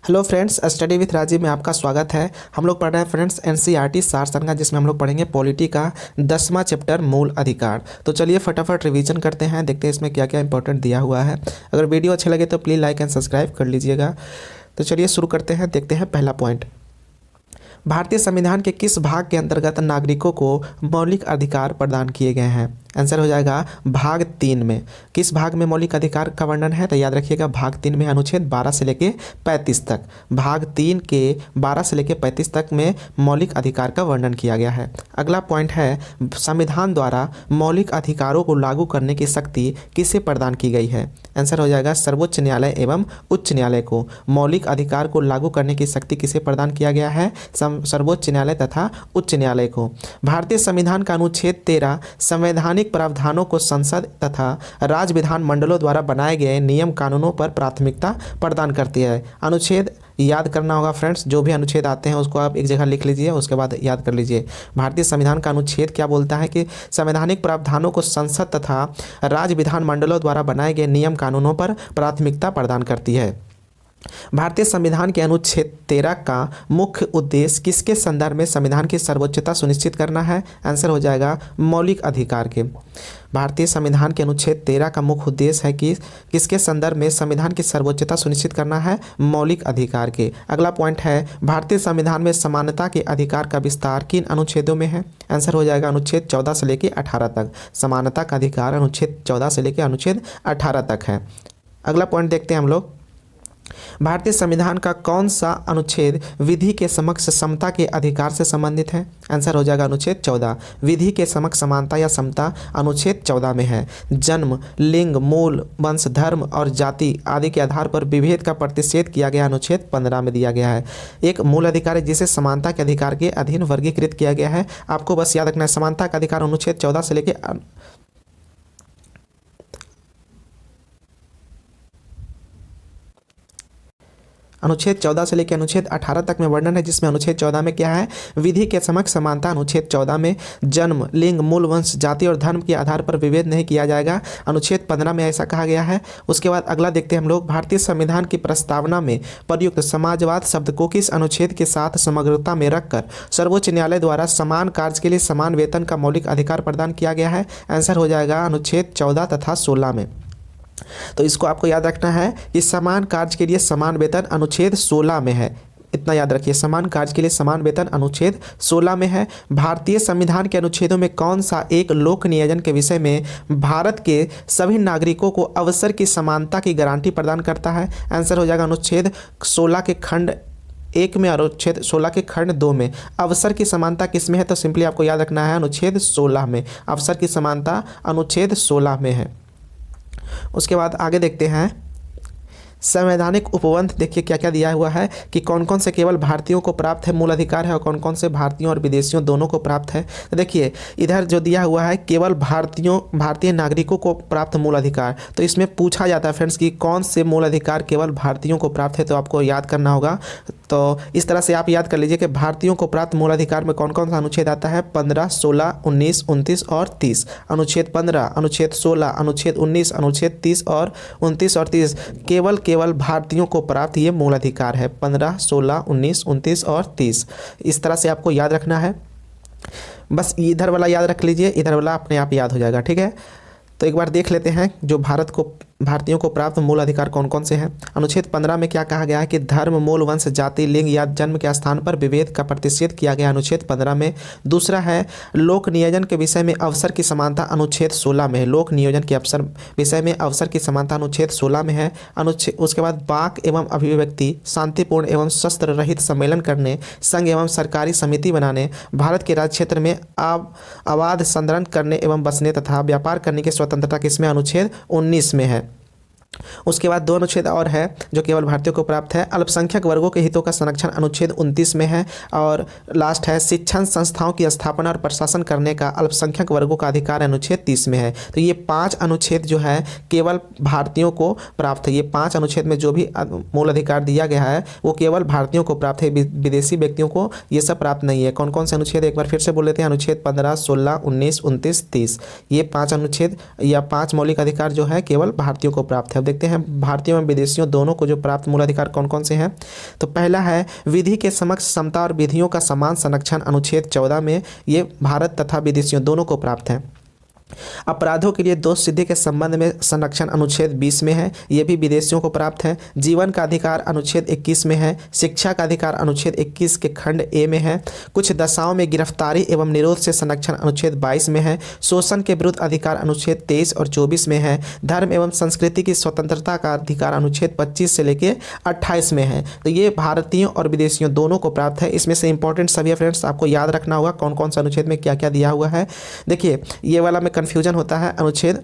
Hello friends, study with Rajiv में आपका स्वागत है। हम लोग पढ़ रहे हैं फ्रेंड्स एनसीईआरटी सार संग्रह, जिसमें हम लोग पढ़ेंगे पॉलिटी का 10वां चैप्टर मूल अधिकार। तो चलिए फटाफट रिवीजन करते हैं, देखते हैं इसमें क्या क्या इंपॉर्टेंट दिया हुआ है। अगर वीडियो अच्छे लगे तो प्लीज़ लाइक एंड सब्सक्राइब कर लीजिएगा। तो चलिए शुरू करते हैं, देखते हैं पहला पॉइंट। भारतीय संविधान के किस भाग के अंतर्गत नागरिकों को मौलिक अधिकार प्रदान किए गए हैं? आंसर हो जाएगा भाग 3 में। किस भाग में मौलिक अधिकार का वर्णन है? तो याद रखिएगा भाग 3 में अनुच्छेद 12 से लेके 35 तक। भाग 3 के 12 से लेके 35 तक में मौलिक अधिकार का वर्णन किया गया है। अगला पॉइंट है, संविधान द्वारा मौलिक अधिकारों को लागू करने की शक्ति किसे प्रदान की गई है? आंसर हो जाएगा सर्वोच्च न्यायालय एवं उच्च न्यायालय को। मौलिक अधिकार को लागू करने की शक्ति किसे प्रदान किया गया है? सर्वोच्च न्यायालय तथा उच्च न्यायालय को। भारतीय संविधान का अनुच्छेद 13 संवैधानिक प्रावधानों को संसद तथा राज्य विधान मंडलों द्वारा बनाए गए नियम कानूनों पर प्राथमिकता प्रदान करती है। अनुच्छेद याद करना होगा फ्रेंड्स, जो भी अनुच्छेद आते हैं उसको आप एक जगह लिख लीजिए, उसके बाद याद कर लीजिए। भारतीय संविधान का अनुच्छेद क्या बोलता है कि संवैधानिक प्रावधानों को संसद तथा राज्य विधान मंडलों द्वारा बनाए गए नियम कानूनों पर प्राथमिकता प्रदान करती है। भारतीय संविधान के अनुच्छेद 13 का मुख्य उद्देश्य किसके संदर्भ में संविधान की सर्वोच्चता सुनिश्चित करना है? आंसर हो जाएगा मौलिक अधिकार के। भारतीय संविधान के अनुच्छेद 13 का मुख्य उद्देश्य है कि किसके संदर्भ में संविधान की सर्वोच्चता सुनिश्चित करना है? मौलिक अधिकार के। अगला पॉइंट है, भारतीय संविधान में समानता के अधिकार का विस्तार किन अनुच्छेदों में है? आंसर हो जाएगा अनुच्छेद 14 से लेकर 18 तक। समानता का अधिकार अनुच्छेद 14 से लेकर अनुच्छेद 18 तक है। अगला पॉइंट देखते हैं हम लोग, भारतीय संविधान का कौन सा अनुच्छेद विधि के समक्ष समता के अधिकार से संबंधित है? आंसर हो जाएगा अनुच्छेद 14। विधि के समक्ष समानता या समता अनुच्छेद 14 में है। जन्म, लिंग, मूल, वंश, धर्म और जाति आदि के आधार पर विभेद का प्रतिषेध किया गया अनुच्छेद 15 में दिया गया है। एक मूल अधिकार है जिसे समानता के अधिकार के अधीन वर्गीकृत किया गया है। आपको बस याद रखना है, समानता का अधिकार अनुच्छेद 14 से लेकर अनुच्छेद 14 से लेकर अनुच्छेद 18 तक में वर्णन है, जिसमें अनुच्छेद 14 में क्या है? विधि के समक्ष समानता। अनुच्छेद 14 में जन्म, लिंग, मूल, वंश, जाति और धर्म के आधार पर विभेद नहीं किया जाएगा। अनुच्छेद 15 में ऐसा कहा गया है। उसके बाद अगला देखते हैं हम लोग, भारतीय संविधान की प्रस्तावना में प्रयुक्त समाजवाद शब्द को किस अनुच्छेद के साथ समग्रता में रखकर सर्वोच्च न्यायालय द्वारा समान कार्य के लिए समान वेतन का मौलिक अधिकार प्रदान किया गया है? आंसर हो जाएगा अनुच्छेद 14 तथा 16 में। तो इसको आपको याद रखना है कि समान कार्य के लिए समान वेतन अनुच्छेद 16 में है। इतना याद रखिए, समान कार्य के लिए समान वेतन अनुच्छेद 16 में है। भारतीय संविधान के अनुच्छेदों में कौन सा एक लोक नियोजन के विषय में भारत के सभी नागरिकों को अवसर की समानता की गारंटी प्रदान करता है? आंसर हो जाएगा अनुच्छेद 16 के खंड 1 में और अनुच्छेद 16 के खंड 2 में। अवसर की समानता किस में है? तो सिंपली आपको याद रखना है अनुच्छेद 16 में। अवसर की समानता अनुच्छेद 16 में है। उसके बाद आगे देखते हैं, संवैधानिक उपबंध देखिए क्या क्या दिया हुआ है कि कौन कौन से केवल भारतीयों को प्राप्त है मूल अधिकार है और कौन कौन से भारतीयों और विदेशियों दोनों को प्राप्त है। तो देखिए इधर जो दिया हुआ है केवल भारतीय नागरिकों को प्राप्त मूल अधिकार, तो इसमें पूछा जाता है फ्रेंड्स कि कौन से मूल अधिकार केवल भारतीयों को प्राप्त है, तो आपको याद करना होगा। तो इस तरह से आप याद कर लीजिए कि भारतीयों को प्राप्त मूल अधिकार में कौन कौन सा अनुच्छेद आता है? 15, 16, 19, 29 और 30। अनुच्छेद 15, अनुच्छेद 16, अनुच्छेद 19, अनुच्छेद 30 और 29 और 30 केवल भारतीयों को प्राप्त ये मूल अधिकार है। 15, 16, 19, 29 और 30। इस तरह से आपको याद रखना है। बस इधर वाला याद रख लीजिए, इधर वाला अपने आप याद हो जाएगा। ठीक है, तो एक बार देख लेते हैं जो भारतीयों को प्राप्त मूल अधिकार कौन कौन से हैं। अनुच्छेद 15 में क्या कहा गया है कि धर्म, मूल, वंश, जाति, लिंग या जन्म के स्थान पर विभेद का प्रतिषेध किया गया अनुच्छेद 15 में। दूसरा है लोक नियोजन के विषय में अवसर की समानता अनुच्छेद 16 में है। लोक नियोजन के अवसर विषय में अवसर की समानता अनुच्छेद 16 में है। उसके बाद वाक एवं अभिव्यक्ति, शांतिपूर्ण एवं शस्त्र रहित सम्मेलन करने, संघ एवं सरकारी समिति बनाने, भारत के राज्य क्षेत्र में अबाध संचरण करने एवं बसने तथा व्यापार करने की स्वतंत्रता किसमें? अनुच्छेद 19 में है। उसके बाद 2 अनुच्छेद और है जो केवल भारतीयों को प्राप्त है। अल्पसंख्यक वर्गों के हितों का संरक्षण अनुच्छेद 29 में है। और लास्ट है शिक्षण संस्थाओं की स्थापना और प्रशासन करने का अल्पसंख्यक वर्गों का अधिकार अनुच्छेद 30 में है। तो ये 5 अनुच्छेद जो है केवल भारतीयों को प्राप्त है। ये 5 अनुच्छेद में जो भी मूल अधिकार दिया गया है वो केवल भारतीयों को प्राप्त है, विदेशी व्यक्तियों को ये सब प्राप्त नहीं है। कौन कौन से अनुच्छेद एक बार फिर से बोल लेते हैं? अनुच्छेद 15, 16, 19, 29, 30। ये 5 अनुच्छेद या 5 मौलिक अधिकार जो है केवल भारतीयों को प्राप्त है, अब देखते हैं भारतीयों एवं विदेशियों दोनों को जो प्राप्त मूल अधिकार कौन कौन से हैं। तो पहला है विधि के समक्ष समता और विधियों का समान संरक्षण, अनुच्छेद 14 में ये भारत तथा विदेशियों दोनों को प्राप्त है। अपराधों के लिए दोष सिद्धि के संबंध में संरक्षण अनुच्छेद 20 में है, ये भी विदेशियों को प्राप्त है। जीवन का अधिकार अनुच्छेद 21 में है। शिक्षा का अधिकार अनुच्छेद 21 के खंड ए में है। कुछ दशाओं में गिरफ्तारी एवं निरोध से संरक्षण अनुच्छेद 22 में है। शोषण के विरुद्ध अधिकार अनुच्छेद 23 और 24 में है। धर्म एवं संस्कृति की स्वतंत्रता का अधिकार अनुच्छेद 25 से लेकर 28 में है। तो ये भारतीयों और विदेशियों दोनों को प्राप्त है। इसमें से इंपॉर्टेंट सभी है फ्रेंड्स, आपको याद रखना होगा कौन कौन सा अनुच्छेद में क्या क्या दिया हुआ है। देखिए ये वाला में कन्फ्यूजन होता है अनुच्छेद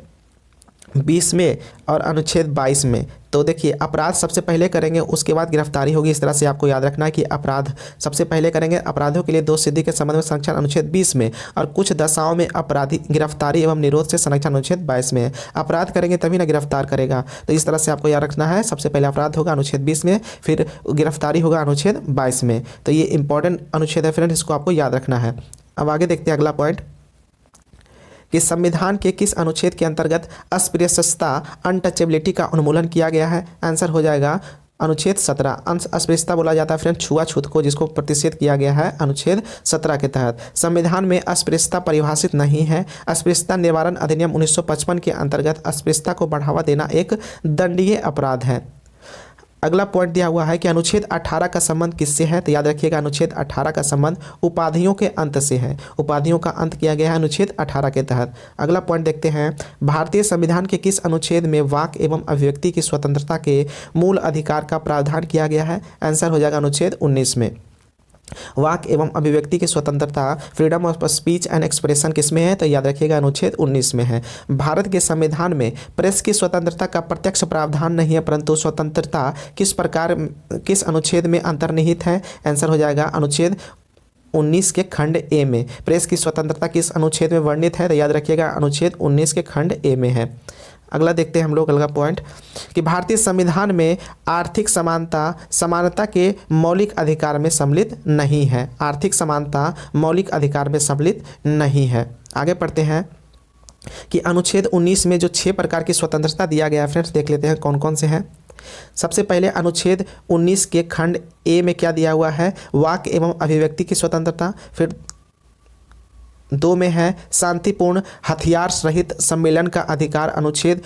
20 में और अनुच्छेद 22 में। तो देखिए अपराध सबसे पहले करेंगे, उसके बाद गिरफ्तारी होगी। इस तरह से आपको याद रखना है कि अपराध सबसे पहले करेंगे, अपराधों के लिए दोष सिद्धि के संबंध में संरक्षण अनुच्छेद 20 में, और कुछ दशाओं में अपराधी गिरफ्तारी एवं निरोध से संरक्षण अनुच्छेद 22 में है। अपराध करेंगे तभी ना गिरफ्तार करेगा, तो इस तरह से आपको याद रखना है। सबसे पहले अपराध होगा अनुच्छेद 20 में, फिर गिरफ्तारी होगा अनुच्छेद 22 में। तो ये इंपॉर्टेंट अनुच्छेद है फ्रेंड, इसको आपको याद रखना है। अब आगे देखते हैं अगला पॉइंट कि संविधान के किस अनुच्छेद के अंतर्गत अस्पृश्यता अनटचेबिलिटी का उन्मूलन किया गया है। आंसर हो जाएगा अनुच्छेद 17। अस्पृश्यता बोला जाता है फ्रेंड छुआछूत को, जिसको प्रतिषेध किया गया है अनुच्छेद 17 के तहत। संविधान में अस्पृश्यता परिभाषित नहीं है। अस्पृश्यता निवारण अधिनियम 1955 के अंतर्गत अस्पृश्यता को बढ़ावा देना एक दंडनीय अपराध है। अगला पॉइंट दिया हुआ है कि अनुच्छेद 18 का संबंध किससे है। तो याद रखिएगा अनुच्छेद 18 का संबंध उपाधियों के अंत से है। उपाधियों का अंत किया गया है अनुच्छेद 18 के तहत। अगला पॉइंट देखते हैं, भारतीय संविधान के किस अनुच्छेद में वाक एवं अभिव्यक्ति की स्वतंत्रता के मूल अधिकार का प्रावधान किया गया है। आंसर हो जाएगा अनुच्छेद 19 में। वाक एवं अभिव्यक्ति की स्वतंत्रता freedom of speech and expression किस में है। तो याद रखिएगा अनुच्छेद 19 में है। भारत के संविधान में प्रेस की स्वतंत्रता का प्रत्यक्ष प्रावधान नहीं है, परंतु स्वतंत्रता किस अनुच्छेद में अंतर्निहित है। आंसर हो जाएगा अनुच्छेद 19 के खंड ए में। प्रेस की स्वतंत्रता किस अनुच्छेद में वर्णित है। तो याद रखिएगा अनुच्छेद 19 के खंड ए में है। अगला देखते हैं हम लोग अगला पॉइंट कि भारतीय संविधान में आर्थिक समानता के मौलिक अधिकार में सम्मिलित नहीं है। आर्थिक समानता मौलिक अधिकार में सम्मिलित नहीं है। आगे पढ़ते हैं कि अनुच्छेद 19 में जो 6 प्रकार की स्वतंत्रता दिया गया है फ्रेंड्स, देख लेते हैं कौन कौन से हैं। सबसे पहले अनुच्छेद 19 के खंड ए में क्या दिया हुआ है, वाक एवं अभिव्यक्ति की स्वतंत्रता। फिर 2 में है शांतिपूर्ण हथियार रहित सम्मेलन का अधिकार, अनुच्छेद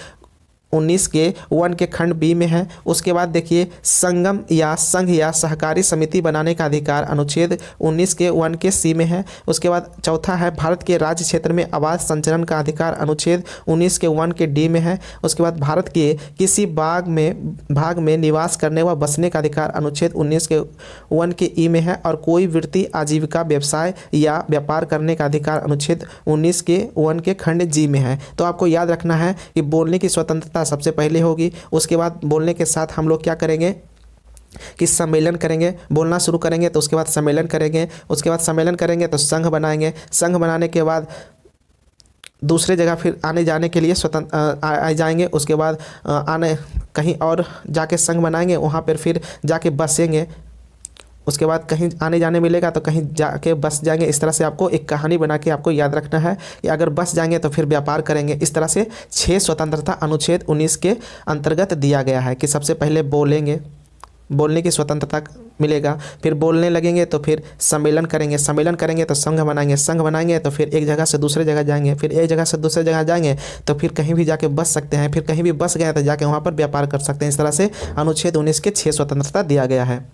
19 के 1 के खंड बी में है। उसके बाद देखिए संगम या संघ या सहकारी समिति बनाने का अधिकार, अनुच्छेद 19 के 1 के सी में है। उसके बाद चौथा है भारत के राज्य क्षेत्र में आवास संचरण का अधिकार, अनुच्छेद 19 के 1 के डी में है। उसके बाद भारत के किसी भाग में निवास करने व बसने का अधिकार, अनुच्छेद 19 के 1 के ई में है। और कोई वृत्ति आजीविका व्यवसाय या व्यापार करने का अधिकार, अनुच्छेद 19 के 1 के खंड जी में है। तो आपको याद रखना है कि बोलने की स्वतंत्रता सबसे पहले होगी। उसके बाद बोलने के साथ हम लोग क्या करेंगे कि सम्मेलन करेंगे। बोलना शुरू करेंगे तो उसके बाद सम्मेलन करेंगे। उसके बाद सम्मेलन करेंगे तो संघ बनाएंगे। संघ बनाने के बाद दूसरे जगह फिर आने जाने के लिए स्वतंत्र आ जाएंगे। उसके बाद आने कहीं और जाके संघ बनाएंगे, वहाँ पर फिर जाके बसेंगे। उसके बाद कहीं आने जाने मिलेगा तो कहीं जाके बस जाएंगे। इस तरह से आपको एक कहानी बना के आपको याद रखना है कि अगर बस जाएंगे तो फिर व्यापार करेंगे। इस तरह से 6 स्वतंत्रता अनुच्छेद 19 के अंतर्गत दिया गया है कि सबसे पहले बोलेंगे, बोलने की स्वतंत्रता मिलेगा। फिर बोलने लगेंगे तो फिर सम्मेलन करेंगे। सम्मेलन करेंगे तो संघ बनाएंगे। संघ बनाएंगे तो फिर एक जगह से दूसरे जगह जाएंगे। फिर एक जगह से दूसरे जगह जाएंगे तो फिर कहीं भी जाके बस सकते हैं। फिर कहीं भी बस गए तो जाके वहाँ पर व्यापार कर सकते हैं। इस तरह से अनुच्छेद 19 के 6 स्वतंत्रता दिया गया है।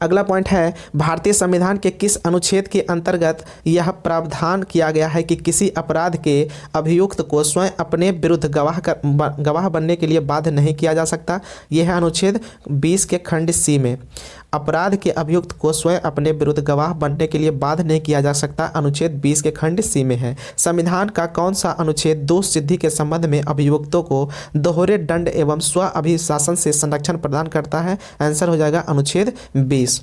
अगला पॉइंट है भारतीय संविधान के किस अनुच्छेद के अंतर्गत यह प्रावधान किया गया है कि किसी अपराध के अभियुक्त को स्वयं अपने विरुद्ध गवाह बनने के लिए बाध्य नहीं किया जा सकता। यह है अनुच्छेद 20 के खंड सी में। अपराध के अभियुक्त को स्वयं अपने विरुद्ध गवाह बनने के लिए बाध्य नहीं किया जा सकता, अनुच्छेद 20 के खंड सी में है। संविधान का कौन सा अनुच्छेद दोष सिद्धि के संबंध में अभियुक्तों को दोहरे दंड एवं स्व अभिशासन से संरक्षण प्रदान करता है। आंसर हो जाएगा अनुच्छेद 20।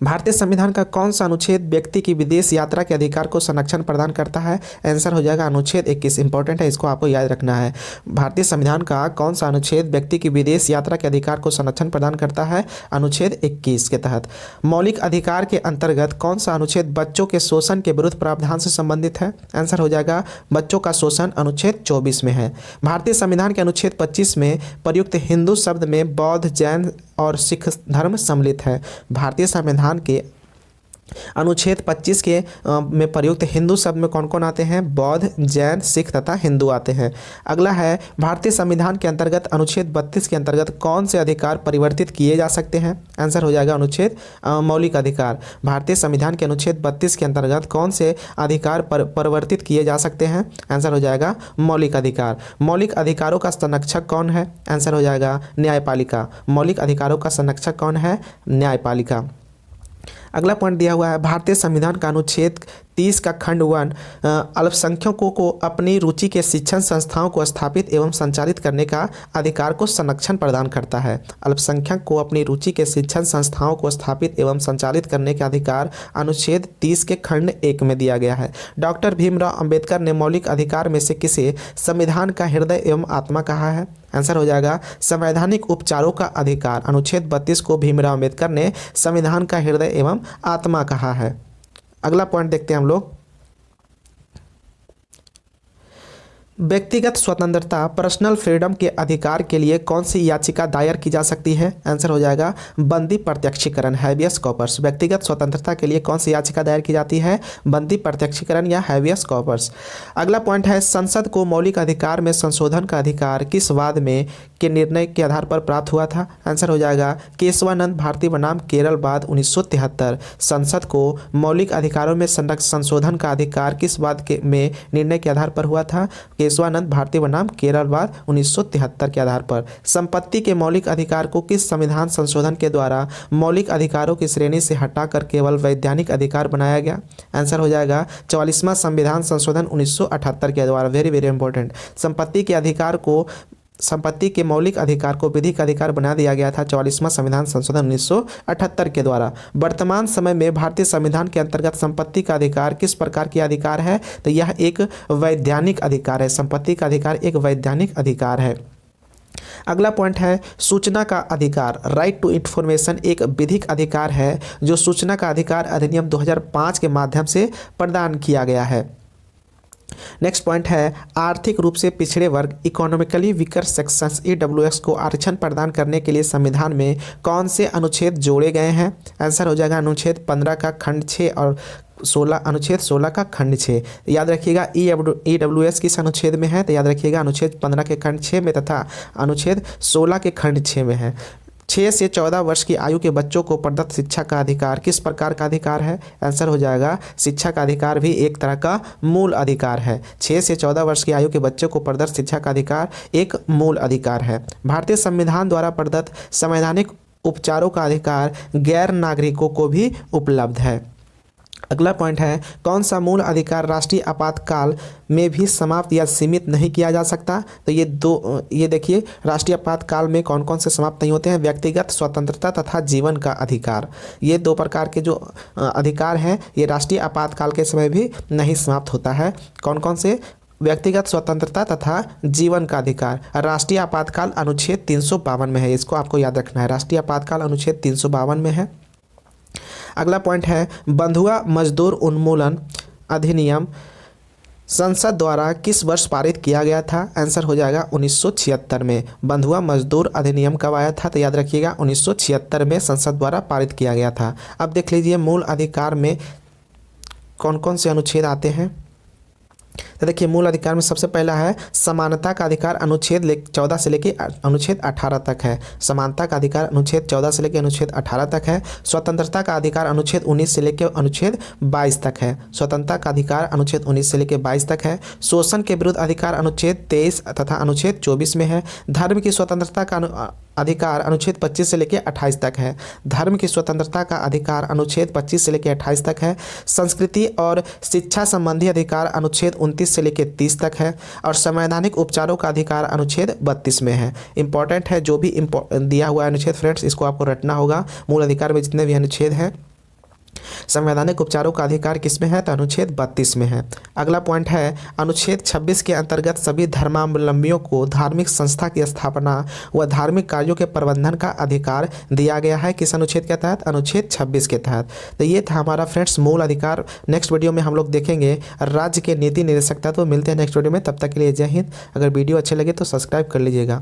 भारतीय संविधान का कौन सा अनुच्छेद व्यक्ति की विदेश यात्रा के अधिकार को संरक्षण प्रदान करता है? आंसर हो जाएगा अनुच्छेद 21। इंपॉर्टेंट है, इसको आपको याद रखना है। भारतीय संविधान का कौन सा अनुच्छेद व्यक्ति की विदेश यात्रा के अधिकार को संरक्षण प्रदान करता है? अनुच्छेद 21 के तहत। मौलिक अधिकार के अंतर्गत कौन सा अनुच्छेद बच्चों के शोषण के विरुद्ध प्रावधान से संबंधित है? आंसर हो जाएगा बच्चों का शोषण अनुच्छेद 24 में है। भारतीय संविधान के अनुच्छेद 25 में प्रयुक्त हिंदू शब्द में बौद्ध, जैन और सिख धर्म सम्मिलित है। भारतीय संविधान के अनुच्छेद 25 के में प्रयुक्त हिंदू शब्द में कौन कौन आते हैं? बौद्ध, जैन, सिख तथा हिंदू आते हैं। अगला है भारतीय संविधान के अंतर्गत अनुच्छेद 32 के अंतर्गत कौन से अधिकार परिवर्तित किए जा सकते हैं? आंसर हो जाएगा अनुच्छेद मौलिक अधिकार। भारतीय संविधान के अनुच्छेद 32 के अंतर्गत कौन से अधिकार परिवर्तित किए जा सकते हैं? आंसर हो जाएगा मौलिक अधिकार। मौलिक अधिकारों का संरक्षक कौन है? आंसर हो जाएगा न्यायपालिका। मौलिक अधिकारों का संरक्षक कौन है? न्यायपालिका। अगला पॉइंट दिया हुआ है भारतीय संविधान का अनुच्छेद 30 का खंड 1 अल्पसंख्यकों को अपनी रुचि के शिक्षण संस्थाओं को स्थापित एवं संचालित करने का अधिकार को संरक्षण प्रदान करता है। अल्पसंख्यक को अपनी रुचि के शिक्षण संस्थाओं को स्थापित एवं संचालित करने का अधिकार अनुच्छेद 30 के खंड 1 में दिया गया है। डॉक्टर भीमराव अंबेडकर ने मौलिक अधिकार में से किसे संविधान का हृदय एवं आत्मा कहा है? आंसर हो जाएगा संवैधानिक उपचारों का अधिकार। अनुच्छेद 32 को भीमराव अंबेडकर ने संविधान का हृदय एवं आत्मा कहा है। अगला पॉइंट देखते हैं हम लोग। व्यक्तिगत स्वतंत्रता पर्सनल फ्रीडम के अधिकार के लिए कौन सी याचिका दायर की जा सकती है? आंसर हो जाएगा बंदी प्रत्यक्षीकरण, हैबियस कॉर्पस। व्यक्तिगत स्वतंत्रता के लिए कौन सी याचिका दायर की जाती है? बंदी प्रत्यक्षीकरण या हैबियस कॉर्पस। अगला पॉइंट है संसद को मौलिक अधिकार में संशोधन का अधिकार किस वाद में के निर्णय के आधार पर प्राप्त हुआ था? आंसर हो जाएगा केशवानंद भारती बनाम केरल वाद 1973। संसद को मौलिक अधिकारों में संशोधन का अधिकार किस वाद के में निर्णय के आधार पर हुआ था? केशवानंद भारती बनाम केरल वाद 1973 के आधार पर। संपत्ति के मौलिक अधिकार को किस संविधान संशोधन के द्वारा मौलिक अधिकारों की श्रेणी से हटाकर केवल वैधानिक अधिकार बनाया गया? आंसर हो जाएगा 44वां संविधान संशोधन 1978 के द्वारा। Very very important. संपत्ति के मौलिक अधिकार को विधिक अधिकार बना दिया गया था 44वां संविधान संशोधन 1978 के द्वारा। वर्तमान समय में भारतीय संविधान के अंतर्गत संपत्ति का अधिकार किस प्रकार की अधिकार है? तो यह एक वैधानिक अधिकार है। संपत्ति का अधिकार एक वैधानिक अधिकार है। अगला पॉइंट है सूचना का अधिकार। राइट टू इंफॉर्मेशन एक विधिक अधिकार है जो सूचना का अधिकार अधिनियम 2005 के माध्यम से प्रदान किया गया है। नेक्स्ट पॉइंट है आर्थिक रूप से पिछड़े वर्ग इकोनॉमिकली वीकर सेक्शंस ईडब्ल्यूएस को आरक्षण प्रदान करने के लिए संविधान में कौन से अनुच्छेद जोड़े गए हैं? आंसर हो जाएगा अनुच्छेद 15 का खंड 6 और 16 अनुच्छेद 16 का खंड 6। याद रखिएगा ईडब्ल्यूएस किस अनुच्छेद में है? तो याद रखिएगा अनुच्छेद 15 के खंड 6 में तथा अनुच्छेद 16 के खंड 6 में है। 6 से 14 वर्ष की आयु के बच्चों को प्रदत्त शिक्षा का अधिकार किस प्रकार का अधिकार है? आंसर हो जाएगा शिक्षा का अधिकार भी एक तरह का मूल अधिकार है। 6 से 14 वर्ष की आयु के बच्चों को प्रदत्त शिक्षा का अधिकार एक मूल अधिकार है। भारतीय संविधान द्वारा प्रदत्त संवैधानिक उपचारों का अधिकार गैर नागरिकों को भी उपलब्ध है। अगला पॉइंट है कौन सा मूल अधिकार राष्ट्रीय आपातकाल में भी समाप्त या सीमित नहीं किया जा सकता? तो ये देखिए राष्ट्रीय आपातकाल में कौन कौन से समाप्त नहीं होते हैं? व्यक्तिगत स्वतंत्रता तथा जीवन का अधिकार। ये दो प्रकार के जो अधिकार हैं ये राष्ट्रीय आपातकाल के समय भी नहीं समाप्त होता है। कौन कौन से? व्यक्तिगत स्वतंत्रता तथा जीवन का अधिकार। राष्ट्रीय आपातकाल अनुच्छेद 352 में है, इसको आपको याद रखना है। राष्ट्रीय आपातकाल अनुच्छेद 352 में है। अगला पॉइंट है बंधुआ मजदूर उन्मूलन अधिनियम संसद द्वारा किस वर्ष पारित किया गया था? आंसर हो जाएगा 1976 में। बंधुआ मजदूर अधिनियम कब आया था? तो याद रखिएगा 1976 में संसद द्वारा पारित किया गया था। अब देख लीजिए मूल अधिकार में कौन कौन से अनुच्छेद आते हैं। तो देखिए मूल अधिकार में सबसे पहला है समानता का अधिकार अनुच्छेद 14 से लेकर अनुच्छेद 18 तक है। समानता का अधिकार अनुच्छेद 14 से लेकर अनुच्छेद 18 तक है। स्वतंत्रता का अधिकार अनुच्छेद 19 से लेकर अनुच्छेद 22 तक है। स्वतंत्रता का अधिकार अनुच्छेद 19 से लेकर 22 तक है। शोषण के विरुद्ध अधिकार अनुच्छेद 23 तथा अनुच्छेद 24 में है। धर्म की स्वतंत्रता का अधिकार अनुच्छेद 25 से लेकर 28 तक है। धर्म की स्वतंत्रता का अधिकार अनुच्छेद 25 से लेकर 28 तक है। संस्कृति और शिक्षा संबंधी अधिकार अनुच्छेद 29 से लेकर 30 तक है। और संवैधानिक उपचारों का अधिकार अनुच्छेद 32 में है। इंपॉर्टेंट है जो भी दिया हुआ अनुच्छेद फ्रेंड्स, इसको आपको रटना होगा। मूल अधिकार में जितने भी अनुच्छेद हैं संवैधानिक उपचारों का अधिकार किसमें है? तो अनुच्छेद 32 में है। अगला पॉइंट है अनुच्छेद 26 के अंतर्गत सभी धर्मावलंबियों को धार्मिक संस्था की स्थापना व धार्मिक कार्यों के प्रबंधन का अधिकार दिया गया है। किस अनुच्छेद के तहत? अनुच्छेद 26 के तहत। तो ये था हमारा फ्रेंड्स मूल अधिकार। नेक्स्ट वीडियो में हम लोग देखेंगे राज्य के नीति निदेशक तत्व। मिलते हैं नेक्स्ट वीडियो में, तब तक के लिए जय हिंद। अगर वीडियो अच्छे लगे तो सब्सक्राइब कर लीजिएगा।